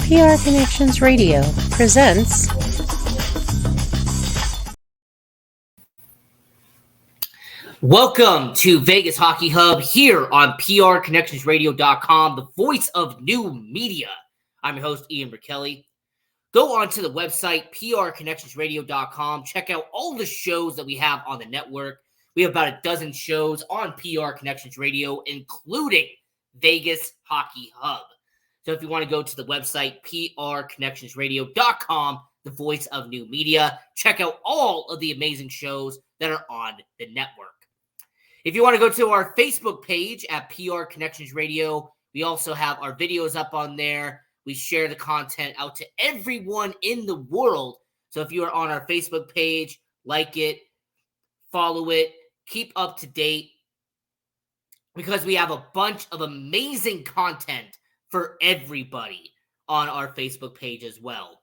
PR Connections Radio presents Welcome to Vegas Hockey Hub here on PRConnectionsRadio.com, the voice of new media. I'm your host, Ian Rachiele. Go on to the website, PRConnectionsRadio.com. Check out all the shows that we have on the network. We have about a dozen shows on PR Connections Radio, including Vegas Hockey Hub. So if you want to go to the website, PRConnectionsRadio.com, the voice of new media, check out all of the amazing shows that are on the network. If you want to go to our Facebook page at PR Connections Radio, we also have our videos up on there. We share the content out to everyone in the world. So if you are on our Facebook page, like it, follow it, keep up to date, because we have a bunch of amazing content for everybody on our Facebook page as well.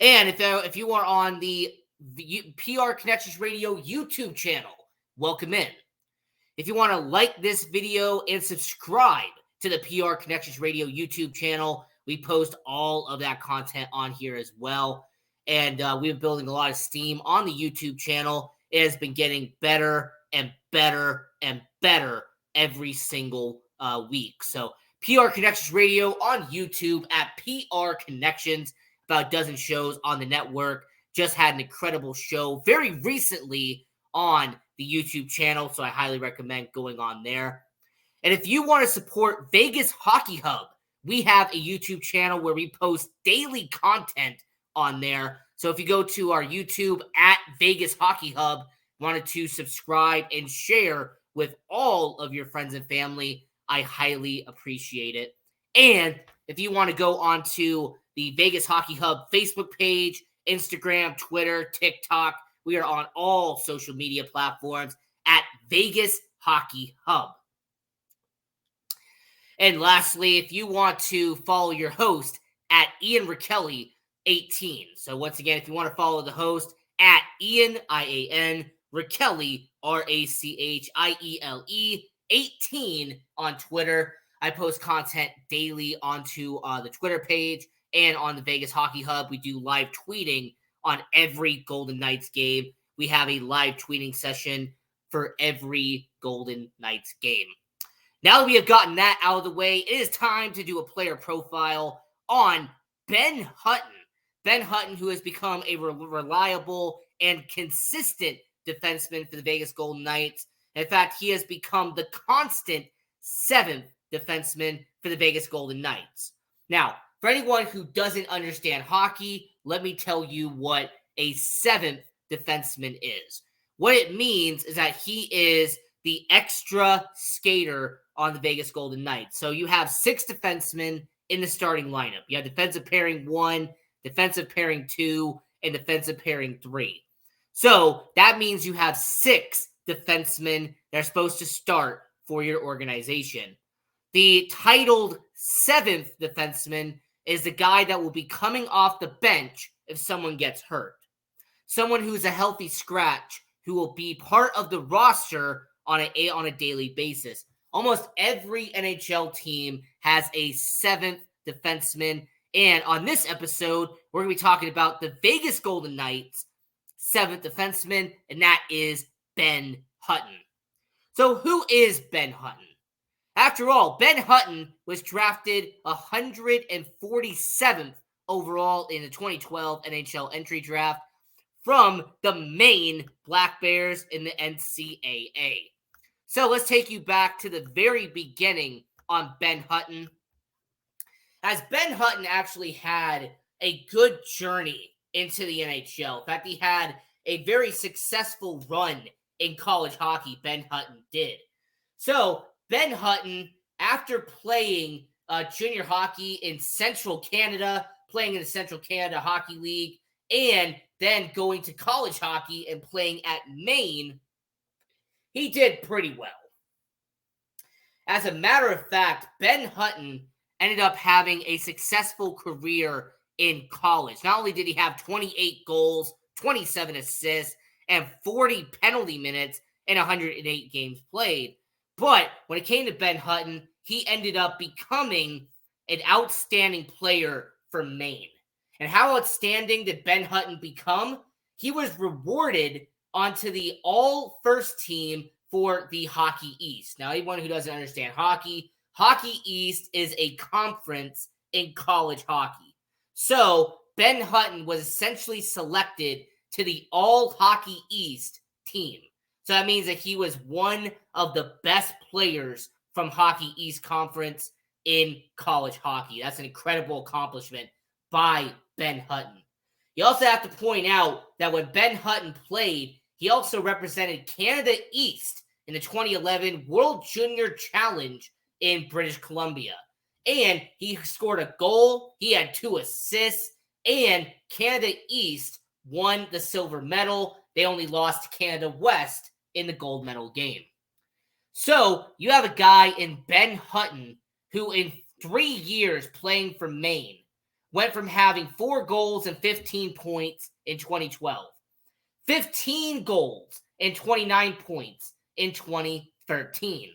And if you are on the PR Connections Radio YouTube channel, welcome in. If you want to like this video and subscribe to the PR Connections Radio YouTube channel, we post all of that content on here as well. And we've been building a lot of steam on the YouTube channel. It has been getting better and better and better every single week. So PR Connections Radio on YouTube at PR Connections, about a dozen shows on the network. Just had an incredible show very recently on the YouTube channel, so I highly recommend going on there. And if you want to support Vegas Hockey Hub, we have a YouTube channel where we post daily content on there. So if you go to our YouTube at Vegas Hockey Hub, wanted to subscribe and share with all of your friends and family, I highly appreciate it. And if you want to go on to the Vegas Hockey Hub Facebook page, Instagram, Twitter, TikTok, we are on all social media platforms at Vegas Hockey Hub. And lastly, if you want to follow your host at Ian Rachiele 18. So once again, if you want to follow the host at Ian, I-A-N, Rachiele, R-A-C-H-I-E-L-E 18 on Twitter. I post content daily onto the Twitter page and on the Vegas Hockey Hub. We do live tweeting on every Golden Knights game. We have a live tweeting session for every Golden Knights game. Now that we have gotten that out of the way, it is time to do a player profile on Ben Hutton. Ben Hutton, who has become a reliable and consistent defenseman for the Vegas Golden Knights. In fact, he has become the constant seventh defenseman for the Vegas Golden Knights. Now, for anyone who doesn't understand hockey, let me tell you what a seventh defenseman is. What it means is that he is the extra skater on the Vegas Golden Knights. So you have six defensemen in the starting lineup. You have defensive pairing 1, defensive pairing 2, and defensive pairing 3. So that means you have 6 defensemen that are supposed to start for your organization. The titled seventh defenseman is the guy that will be coming off the bench if someone gets hurt. Someone who's a healthy scratch who will be part of the roster on a daily basis. Almost every NHL team has a seventh defenseman. And on this episode, we're going to be talking about the Vegas Golden Knights' seventh defenseman, and that is Ben Hutton. So who is Ben Hutton? After all, Ben Hutton was drafted 147th overall in the 2012 NHL entry draft from the Maine Black Bears in the NCAA. So let's take you back to the very beginning on Ben Hutton. As Ben Hutton actually had a good journey into the NHL. In fact, he had a very successful run in college hockey, Ben Hutton did. So Ben Hutton, after playing junior hockey in Central Canada, playing in the Central Canada Hockey League, and then going to college hockey and playing at Maine, he did pretty well. As a matter of fact, Ben Hutton ended up having a successful career in college. Not only did he have 28 goals, 27 assists, and 40 penalty minutes in 108 games played, but when it came to Ben Hutton, he ended up becoming an outstanding player for Maine. And how outstanding did Ben Hutton become? He was rewarded onto the all-first team for the Hockey East. Now, anyone who doesn't understand hockey, Hockey East is a conference in college hockey. So, Ben Hutton was essentially selected to the All-Hockey East team. So that means that he was one of the best players from Hockey East Conference in college hockey. That's an incredible accomplishment by Ben Hutton. You also have to point out that when Ben Hutton played, he also represented Canada East in the 2011 World Junior Challenge in British Columbia. And he scored a goal, he had 2 assists, and Canada East won the silver medal. They only lost to Canada West in the gold medal game. So you have a guy in Ben Hutton who in 3 years playing for Maine went from having 4 goals and 15 points in 2012, 15 goals and 29 points in 2013,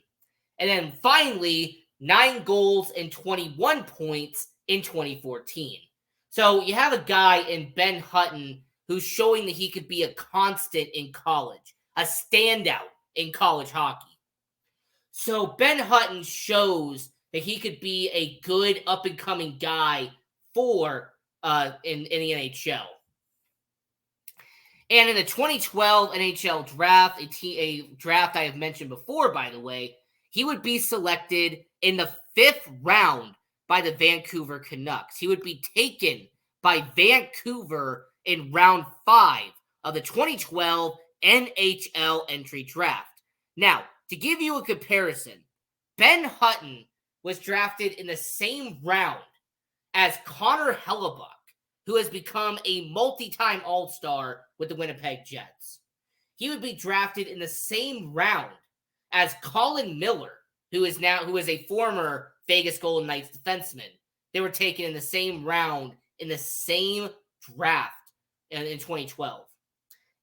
and then finally 9 goals and 21 points in 2014. So you have a guy in Ben Hutton who's showing that he could be a constant in college, a standout in college hockey. So Ben Hutton shows that he could be a good up-and-coming guy for in the NHL. And in the 2012 NHL draft, a draft I have mentioned before, by the way, he would be selected in the 5th round by the Vancouver Canucks. He would be taken by Vancouver in round 5 of the 2012 NHL entry draft. Now, to give you a comparison, Ben Hutton was drafted in the same round as Connor Hellebuyck, who has become a multi-time All-Star with the Winnipeg Jets. He would be drafted in the same round as Colin Miller, who is a former Vegas Golden Knights defenseman. They were taken in the same round in the same draft in 2012.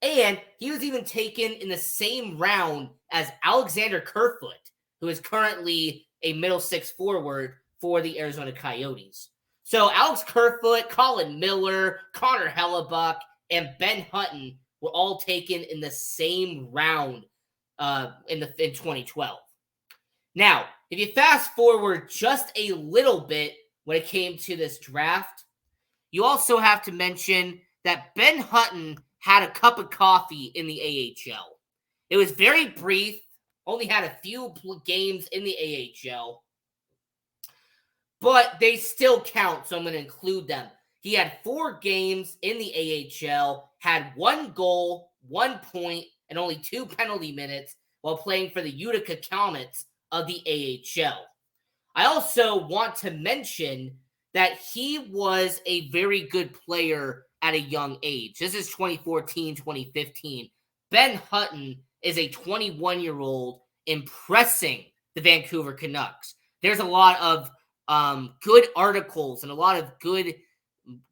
And he was even taken in the same round as Alexander Kerfoot, who is currently a middle 6 forward for the Arizona Coyotes. So Alex Kerfoot, Colin Miller, Connor Hellebuyck, and Ben Hutton were all taken in the same round in 2012. Now, if you fast forward just a little bit when it came to this draft, you also have to mention that Ben Hutton had a cup of coffee in the AHL. It was very brief, only had a few games in the AHL, but they still count, so I'm going to include them. He had 4 games in the AHL, had 1 goal, 1 point, and only 2 penalty minutes while playing for the Utica Comets of the AHL. I also want to mention that he was a very good player at a young age. This is 2014, 2015. Ben Hutton is a 21-year-old impressing the Vancouver Canucks. There's a lot of good articles and a lot of good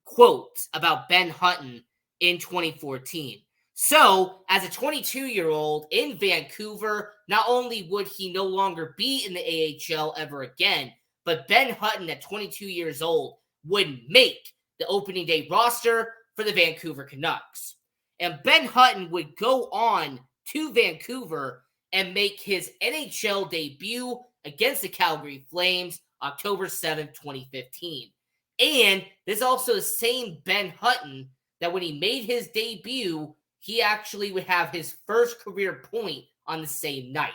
quotes about Ben Hutton in 2014. So, as a 22-year-old in Vancouver, not only would he no longer be in the AHL ever again, but Ben Hutton at 22 years old would make the opening day roster for the Vancouver Canucks. And Ben Hutton would go on to Vancouver and make his NHL debut against the Calgary Flames October 7th, 2015. And this is also the same Ben Hutton that when he made his debut, he actually would have his first career point on the same night.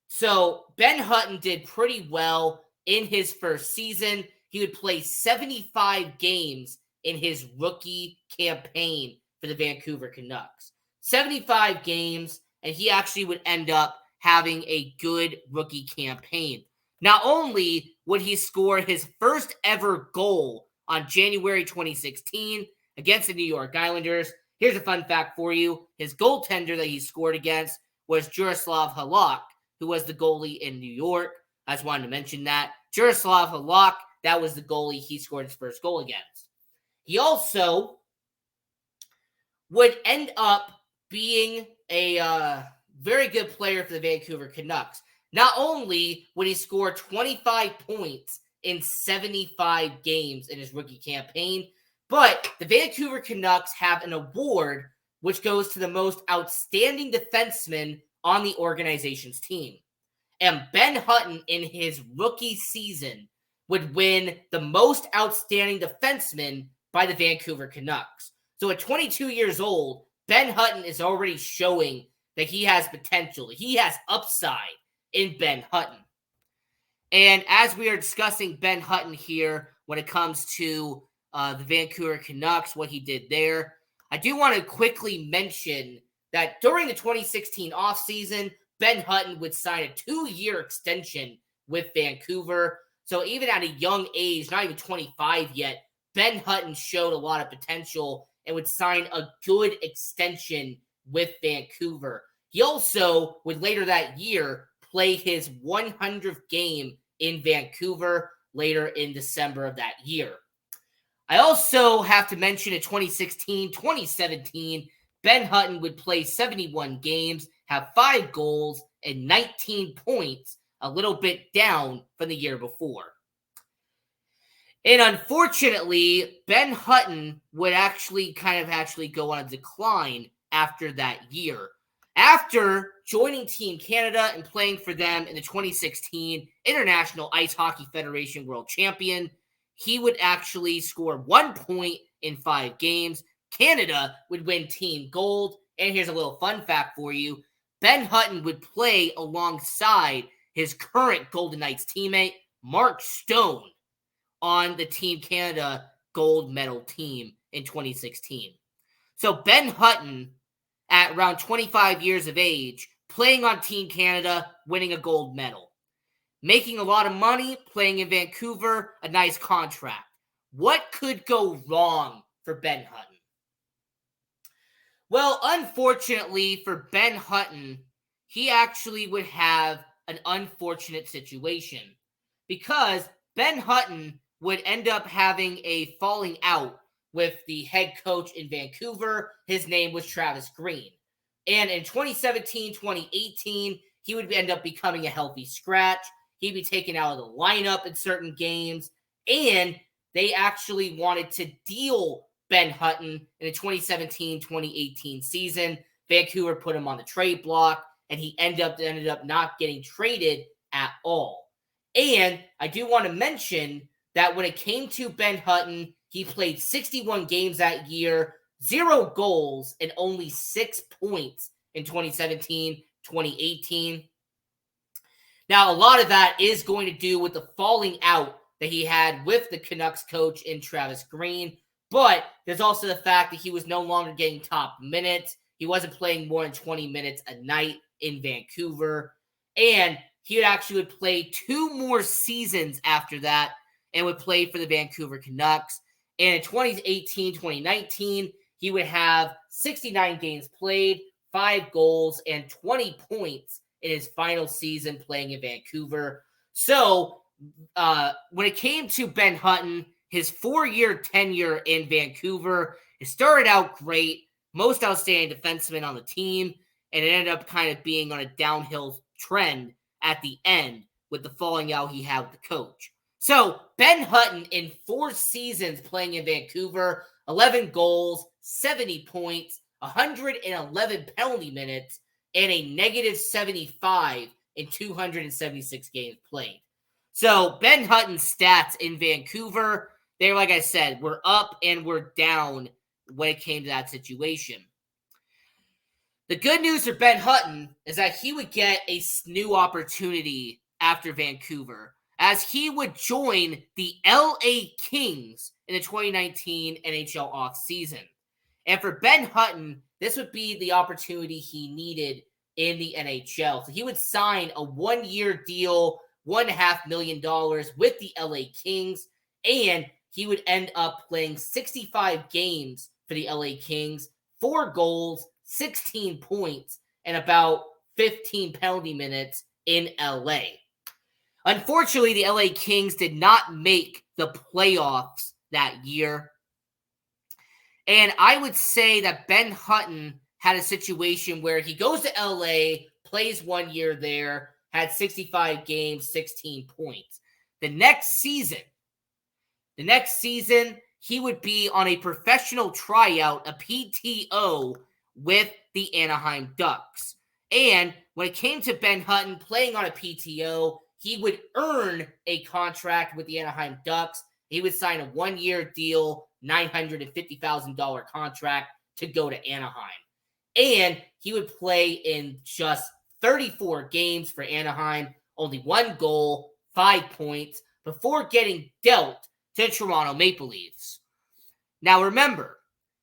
So Ben Hutton did pretty well in his first season. He would play 75 games in his rookie campaign for the Vancouver Canucks. 75 games, and he actually would end up having a good rookie campaign. Not only would he score his first ever goal on January 2016 against the New York Islanders. Here's a fun fact for you. His goaltender that he scored against was Jaroslav Halak, who was the goalie in New York. I just wanted to mention that. Jaroslav Halak, that was the goalie he scored his first goal against. He also would end up being a very good player for the Vancouver Canucks. Not only would he score 25 points in 75 games in his rookie campaign. But the Vancouver Canucks have an award which goes to the most outstanding defenseman on the organization's team. And Ben Hutton, in his rookie season, would win the most outstanding defenseman by the Vancouver Canucks. So at 22 years old, Ben Hutton is already showing that he has potential. He has upside in Ben Hutton. And as we are discussing Ben Hutton here, when it comes to the Vancouver Canucks, what he did there, I do want to quickly mention that during the 2016 offseason, Ben Hutton would sign a 2-year extension with Vancouver. So even at a young age, not even 25 yet, Ben Hutton showed a lot of potential and would sign a good extension with Vancouver. He also would later that year play his 100th game in Vancouver later in December of that year. I also have to mention in 2016-2017, Ben Hutton would play 71 games, have 5 goals, and 19 points, a little bit down from the year before. And unfortunately, Ben Hutton would actually go on a decline after that year. After joining Team Canada and playing for them in the 2016 International Ice Hockey Federation World Champion, he would actually score 1 point in 5 games. Canada would win team gold. And here's a little fun fact for you. Ben Hutton would play alongside his current Golden Knights teammate, Mark Stone, on the Team Canada gold medal team in 2016. So Ben Hutton, at around 25 years of age, playing on Team Canada, winning a gold medal. Making a lot of money, playing in Vancouver, a nice contract. What could go wrong for Ben Hutton? Well, unfortunately for Ben Hutton, he actually would have an unfortunate situation because Ben Hutton would end up having a falling out with the head coach in Vancouver. His name was Travis Green. And in 2017-2018, he would end up becoming a healthy scratch. He'd be taken out of the lineup in certain games. And they actually wanted to deal Ben Hutton in the 2017-2018 season. Vancouver put him on the trade block, and he ended up not getting traded at all. And I do want to mention that when it came to Ben Hutton, he played 61 games that year, 0 goals, and only 6 points in 2017-2018. Now, a lot of that is going to do with the falling out that he had with the Canucks coach in Travis Green. But there's also the fact that he was no longer getting top minutes. He wasn't playing more than 20 minutes a night in Vancouver. And he actually would play 2 more seasons after that and would play for the Vancouver Canucks. And in 2018-2019, he would have 69 games played, 5 goals, and 20 points in his final season playing in Vancouver. So when it came to Ben Hutton, his 4-year tenure in Vancouver, it started out great, most outstanding defenseman on the team, and it ended up kind of being on a downhill trend at the end with the falling out he had with the coach. So Ben Hutton, in 4 seasons playing in Vancouver, 11 goals, 70 points, 111 penalty minutes, and a negative 75 in 276 games played. So Ben Hutton's stats in Vancouver, they're, like I said, we're up and we're down when it came to that situation. The good news for Ben Hutton is that he would get a new opportunity after Vancouver, as he would join the LA Kings in the 2019 NHL offseason. And for Ben Hutton, this would be the opportunity he needed in the NHL. So he would sign a 1-year deal, $1.5 million with the LA Kings, and he would end up playing 65 games for the LA Kings, 4 goals, 16 points, and about 15 penalty minutes in LA. Unfortunately, the LA Kings did not make the playoffs that year. And I would say that Ben Hutton had a situation where he goes to LA, plays 1 year there, had 65 games, 16 points. The next season, he would be on a professional tryout, a PTO, with the Anaheim Ducks. And when it came to Ben Hutton playing on a PTO, he would earn a contract with the Anaheim Ducks. He would sign a one-year deal, $950,000 contract to go to Anaheim. And he would play in just 34 games for Anaheim, only 1 goal, 5 points, before getting dealt to the Toronto Maple Leafs. Now remember,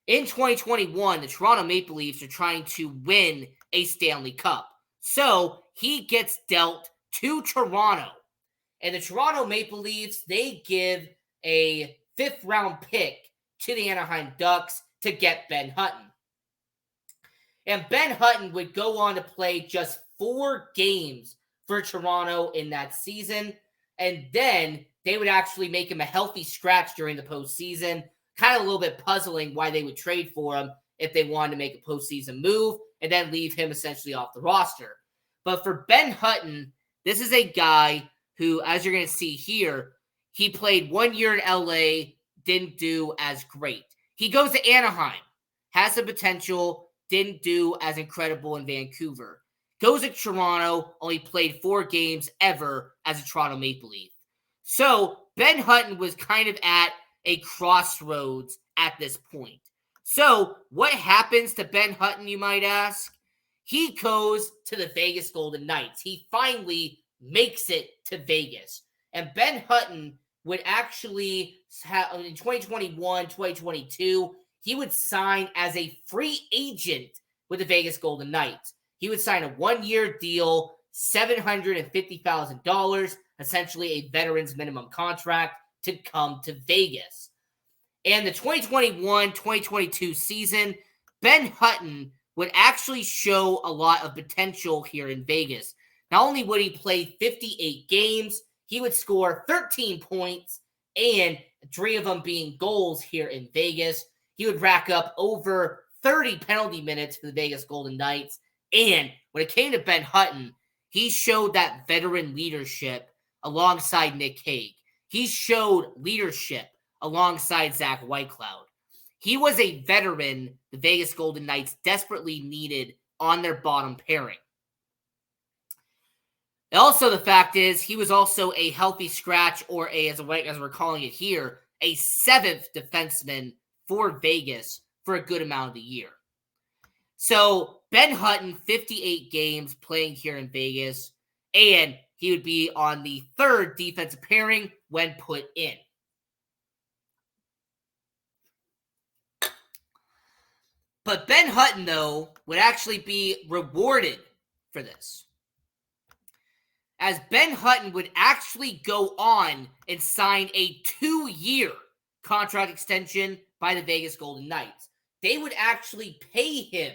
in 2021, the Toronto Maple Leafs are trying to win a Stanley Cup. So he gets dealt to Toronto. And the Toronto Maple Leafs, they give a 5th-round pick to the Anaheim Ducks to get Ben Hutton. And Ben Hutton would go on to play just 4 games for Toronto in that season. And then they would actually make him a healthy scratch during the postseason. Kind of a little bit puzzling why they would trade for him if they wanted to make a postseason move and then leave him essentially off the roster. But for Ben Hutton, this is a guy who, as you're going to see here, he played 1 year in LA, didn't do as great. He goes to Anaheim, has the potential, didn't do as incredible in Vancouver. Goes to Toronto, only played 4 games ever as a Toronto Maple Leaf. So Ben Hutton was kind of at a crossroads at this point. So what happens to Ben Hutton, you might ask? He goes to the Vegas Golden Knights. He finally makes it to Vegas. And Ben Hutton would actually have, in 2021, 2022, he would sign as a free agent with the Vegas Golden Knights. He would sign a 1-year deal, $750,000, essentially a veteran's minimum contract, to come to Vegas. And the 2021-2022 season, Ben Hutton would actually show a lot of potential here in Vegas. Not only would he play 58 games, he would score 13 points, and 3 of them being goals here in Vegas. He would rack up over 30 penalty minutes for the Vegas Golden Knights. And when it came to Ben Hutton, he showed that veteran leadership alongside Nick Hague. He showed leadership alongside Zach Whitecloud. He was a veteran the Vegas Golden Knights desperately needed on their bottom pairing. Also, the fact is, he was also a healthy scratch, or as we're calling it here, a 7th defenseman for Vegas for a good amount of the year. So Ben Hutton, 58 games playing here in Vegas, and he would be on the 3rd defensive pairing when put in. But Ben Hutton, though, would actually be rewarded for this, as Ben Hutton would actually go on and sign a 2-year contract extension by the Vegas Golden Knights. They would actually pay him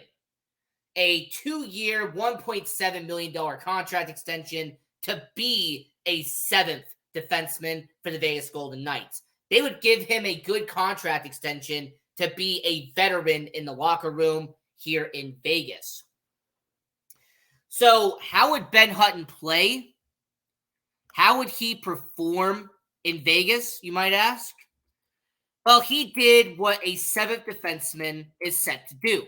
a 2-year, $1.7 million contract extension to be a 7th defenseman for the Vegas Golden Knights. They would give him a good contract extension to be a veteran in the locker room here in Vegas. So how would Ben Hutton play? How would he perform in Vegas, you might ask? Well, he did what a 7th defenseman is set to do.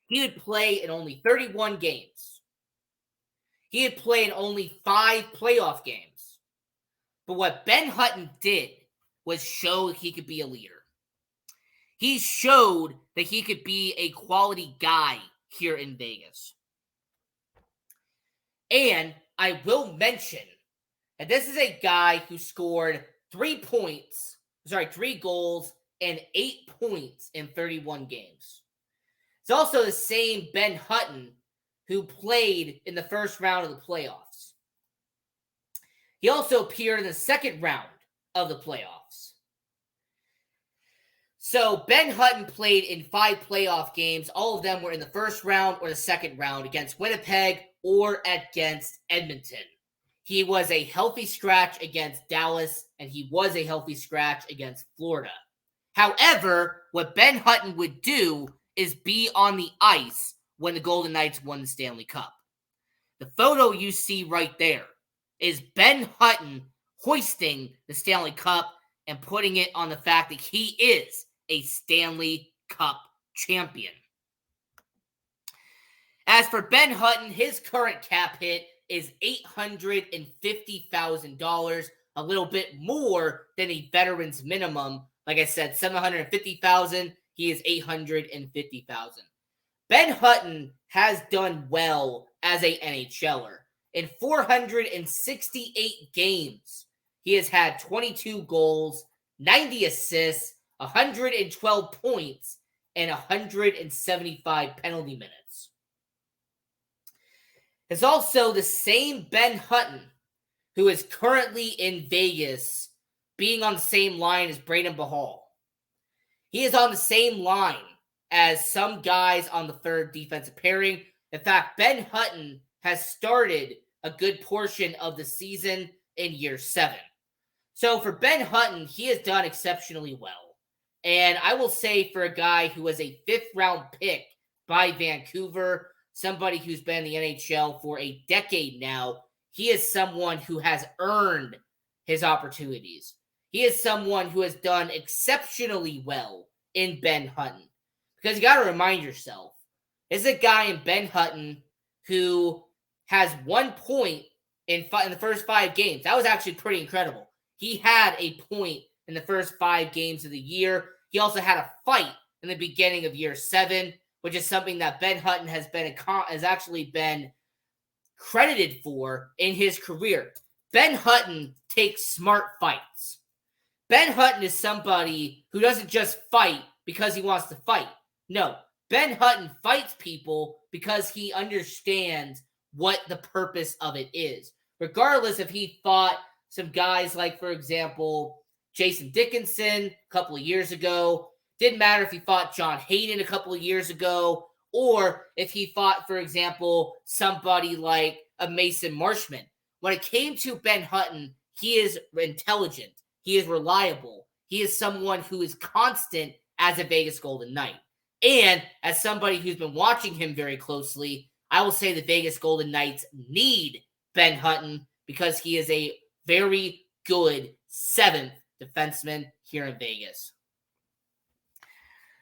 He would play in only 31 games. He would play in only 5 playoff games. But what Ben Hutton did was show he could be a leader. He showed that he could be a quality guy here in Vegas. And I will mention that this is a guy who scored 3 goals and 8 points in 31 games. It's also the same Ben Hutton who played in the first round of the playoffs. He also appeared in the second round of the playoffs. So Ben Hutton played in 5 playoff games. All of them were in the first round or the second round against Winnipeg or against Edmonton. He was a healthy scratch against Dallas, and he was a healthy scratch against Florida. However, what Ben Hutton would do is be on the ice when the Golden Knights won the Stanley Cup. The photo you see right there is Ben Hutton hoisting the Stanley Cup and putting it on the fact that he is a Stanley Cup champion. As for Ben Hutton, his current cap hit is $850,000, a little bit more than a veteran's minimum. Like I said, $750,000, he is $850,000. Ben Hutton has done well as a NHLer. In 468 games, he has had 22 goals, 90 assists, 112 points, and 175 penalty minutes. It's also the same Ben Hutton who is currently in Vegas, being on the same line as Braden Bahal. He is on the same line as some guys on the third defensive pairing. In fact, Ben Hutton has started a good portion of the season in year 7. So for Ben Hutton, he has done exceptionally well. And I will say for a guy who was a 5th-round pick by Vancouver, somebody who's been in the NHL for a decade now, he is someone who has earned his opportunities. He is someone who has done exceptionally well in Ben Hutton. Because you got to remind yourself, there's a guy in Ben Hutton who has 1 point in the first 5 games. That was actually pretty incredible. He had a point in the first 5 games of the year. He also had a fight in the beginning of year 7, which is something that Ben Hutton has actually been credited for in his career. Ben Hutton takes smart fights. Ben Hutton is somebody who doesn't just fight because he wants to fight. No, Ben Hutton fights people because he understands what the purpose of it is. Regardless if he fought some guys like, for example, Jason Dickinson a couple of years ago. Didn't matter if he fought John Hayden a couple of years ago, or if he fought, for example, somebody like a Mason Marshman. When it came to Ben Hutton, he is intelligent. He is reliable. He is someone who is constant as a Vegas Golden Knight. And as somebody who's been watching him very closely, I will say the Vegas Golden Knights need Ben Hutton because he is a very good 7th defenseman here in Vegas.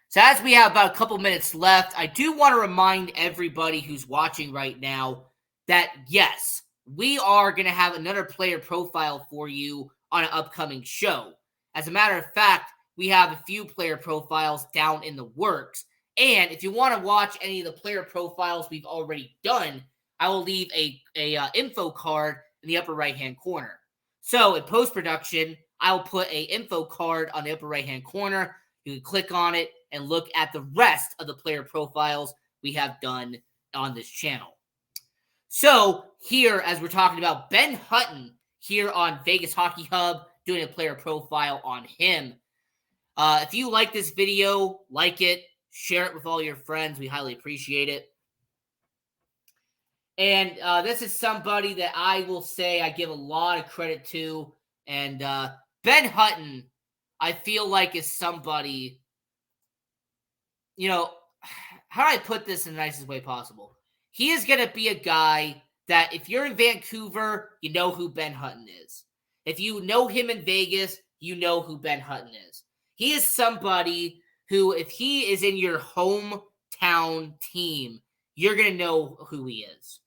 So as we have about a couple minutes left, I do want to remind everybody who's watching right now that, yes, we are going to have another player profile for you on an upcoming show. As a matter of fact, we have a few player profiles down in the works. And if you want to watch any of the player profiles we've already done, I will leave a info card in the upper right-hand corner. So in post-production, I will put a info card on the upper right-hand corner. You can click on it and look at the rest of the player profiles we have done on this channel. So here, as we're talking about Ben Hutton here on Vegas Hockey Hub, doing a player profile on him. If you like this video, like it, share it with all your friends. We highly appreciate it. And this is somebody that I will say I give a lot of credit to. And Ben Hutton, I feel like is somebody, you know, how do I put this in the nicest way possible? He is going to be a guy that if you're in Vancouver, you know who Ben Hutton is. If you know him in Vegas, you know who Ben Hutton is. He is somebody who, if he is in your hometown team, you're going to know who he is.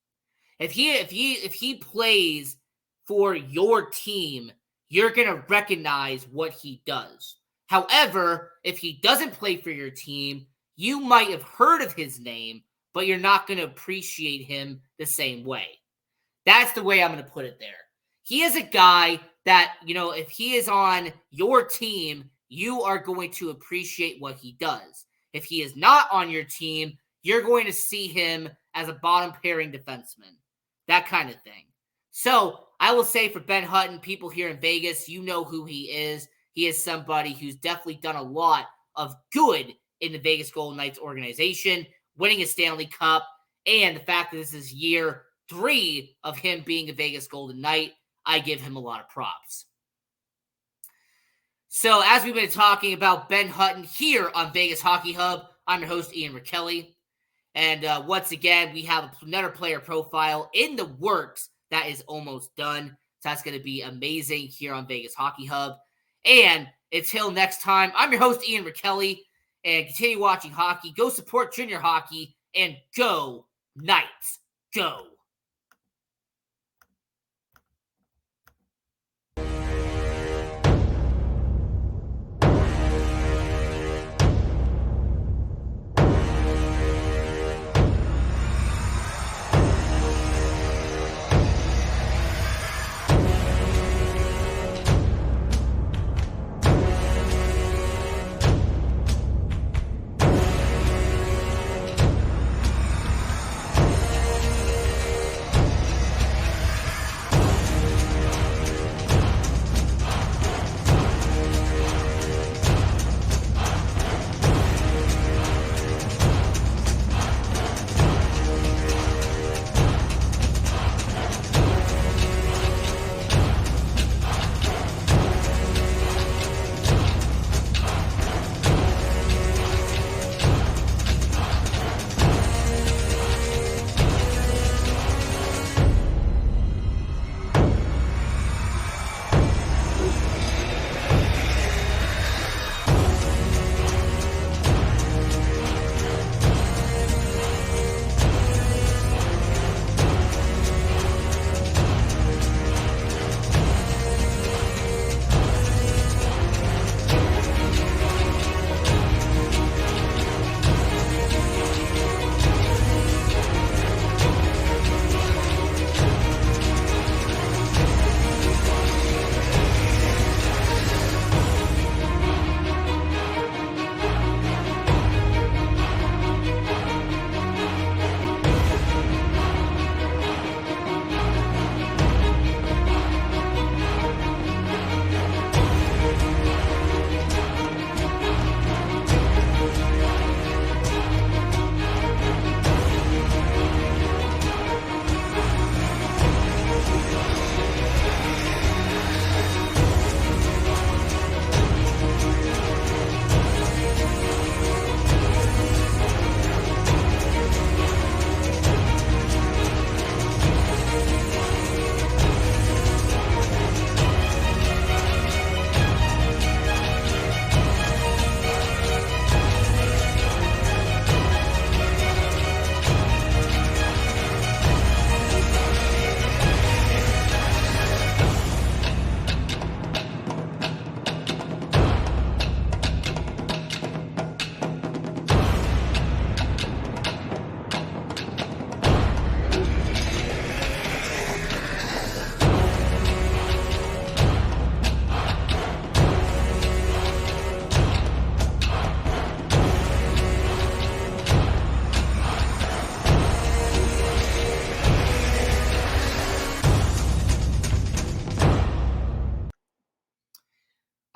If he plays for your team, you're going to recognize what he does. However, if he doesn't play for your team, you might have heard of his name, but you're not going to appreciate him the same way. That's the way I'm going to put it there. He is a guy that, you know, if he is on your team, you are going to appreciate what he does. If he is not on your team, you're going to see him as a bottom pairing defenseman. That kind of thing. So I will say for Ben Hutton, people here in Vegas, you know who he is. He is somebody who's definitely done a lot of good in the Vegas Golden Knights organization, winning a Stanley Cup, and the fact that this is year 3 of him being a Vegas Golden Knight, I give him a lot of props. So as we've been talking about Ben Hutton here on Vegas Hockey Hub, I'm your host, Ian Rachiele. And once again, we have another player profile in the works that is almost done. So that's going to be amazing here on Vegas Hockey Hub. And until next time, I'm your host, Ian Rachiele, and continue watching hockey. Go support junior hockey, and go Knights, go.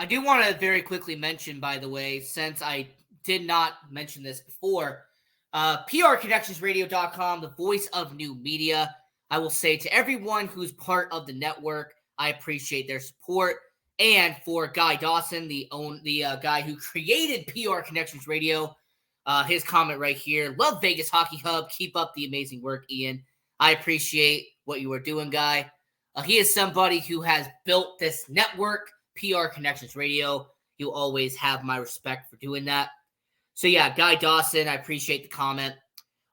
I do want to very quickly mention, by the way, since I did not mention this before, PRConnectionsRadio.com, the voice of new media. I will say to everyone who's part of the network, I appreciate their support. And for Guy Dawson, the guy who created PR Connections Radio, his comment right here: love Vegas Hockey Hub. Keep up the amazing work, Ian. I appreciate what you are doing, Guy. He is somebody who has built this network, PR Connections Radio. You always have my respect for doing that. So yeah, Guy Dawson, I appreciate the comment.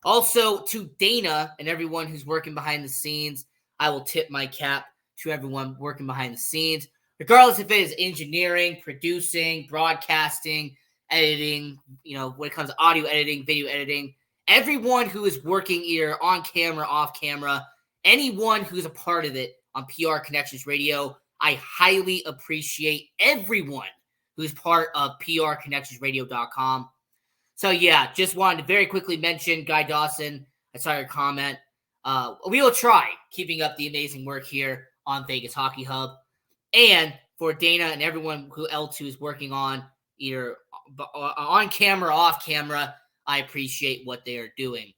Also, to Dana and everyone who's working behind the scenes, I will tip my cap to everyone working behind the scenes, regardless if it is engineering, producing, broadcasting, editing, when it comes to audio editing, video editing, everyone who is working either on camera, off camera, anyone who's a part of it on PR Connections Radio, I highly appreciate everyone who's part of PRConnectionsRadio.com. So yeah, just wanted to very quickly mention, Guy Dawson, I saw your comment. We will try keeping up the amazing work here on Vegas Hockey Hub. And for Dana and everyone else who's working on either on camera or off camera, I appreciate what they are doing.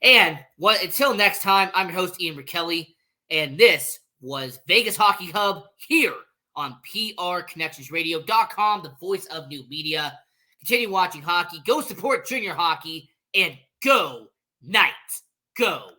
And until next time, I'm your host, Ian Rachiele, and this was Vegas Hockey Hub here on PRConnectionsRadio.com, the voice of new media. Continue watching hockey, go support junior hockey, and go Knights, go!